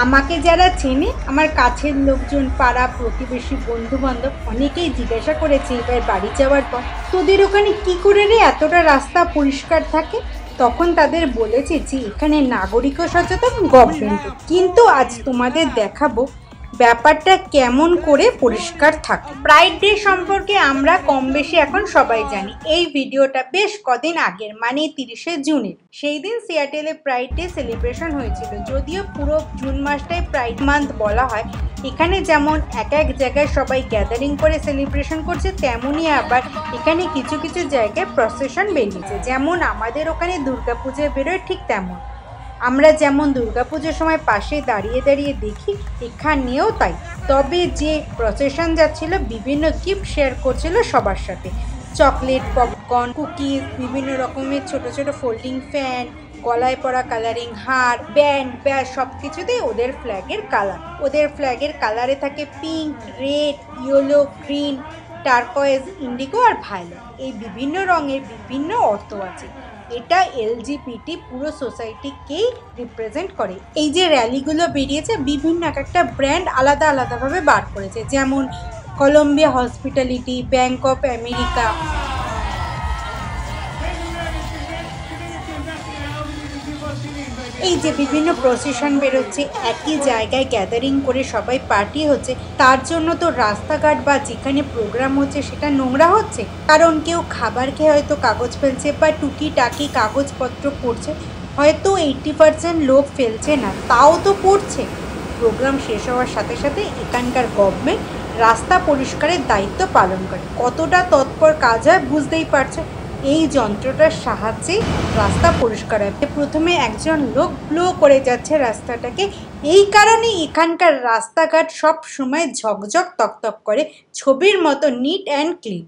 আমাকে যারা চেনে, আমার কাছের লোকজন, পাড়া প্রতিবেশী, বন্ধুবান্ধব অনেকেই জিজ্ঞাসা করেছে এবার বাড়ি যাওয়ার পর, তোদের ওখানে কি করে রে এতটা রাস্তা পরিষ্কার থাকে? তখন তাদের বলেছে যে এখানে নাগরিকও সচেতন, গভর্নমেন্ট। কিন্তু আজ তোমাদের দেখাবো ব্যাপারটা কেমন করে পরিষ্কার থাকে। প্রাইড ডে সম্পর্কে আমরা কম বেশি এখন সবাই জানি। এই ভিডিওটা বেশ কদিন আগের, মানে 30শে জুনের। সেই দিন সিয়াটেলে প্রাইড ডে সেলিব্রেশন হয়েছিল। যদিও পুরো জুন মাসটাই প্রাইড মান্থ বলা হয়, এখানে যেমন এক এক জায়গায় সবাই গ্যাদারিং করে সেলিব্রেশন করছে, তেমনই আবার এখানে কিছু কিছু জায়গায় প্রসেশন বেরিয়েছে। যেমন আমাদের ওখানে দুর্গাপূজায় বেরোয়, ঠিক তেমন আমরা যেমন দুর্গাপুজোর সময় পাশে দাঁড়িয়ে দাঁড়িয়ে দেখি, এখানেও তাই। তবে যে প্রসেশন যাচ্ছিল, বিভিন্ন গিফট শেয়ার করছিল সবার সাথে। চকলেট, পপকর্ন, কুকিজ, বিভিন্ন রকমের ছোট ছোট ফোল্ডিং ফ্যান, গলায় পরা কালারিং হার, ব্যান্ড, ব্যাস সব কিছুতেই ওদের ফ্ল্যাগের কালার। ওদের ফ্ল্যাগের কালারে থাকে pink, red, yellow, green, turquoise, indigo আর ভায়োলেট। এই বিভিন্ন রঙের বিভিন্ন অর্থ আছে। এটা এলজিবিটি পুরো সোসাইটিকেই রিপ্রেজেন্ট করে। এই যে র্যালিগুলো বেরিয়েছে, বিভিন্ন এক একটা ব্র্যান্ড আলাদা আলাদাভাবে বার করেছে। যেমন Columbia hospitality, Bank of America. এই যে বিভিন্ন প্রসেশন বেরোচ্ছে, একই জায়গায় গ্যাদারিং করে সবাই পার্টি হচ্ছে, তার জন্য তো রাস্তাঘাট বা যেখানে প্রোগ্রাম হচ্ছে সেটা নোংরা হচ্ছে। কারণ কেউ খাবার খেয়ে হয়তো কাগজ ফেলছে বা টুকিটাকি কাগজপত্র পড়ছে, হয়তো 80% লোক ফেলছে না, তাও তো পড়ছে। প্রোগ্রাম শেষ হওয়ার সাথে সাথে এখানকার গভর্নমেন্ট রাস্তা পরিষ্কারের দায়িত্ব পালন করে। কতটা তৎপর কাজ হয় বুঝতেই পারছো। এই যন্ত্রটার সাহায্যে রাস্তা পরিষ্কার হয়। প্রথমে একজন লোক ব্লো করে যাচ্ছে রাস্তাটাকে। এই কারণে এখানকার রাস্তাঘাট সব সময় ঝকঝক তকতক করে, ছবির মতো নিট অ্যান্ড ক্লিন।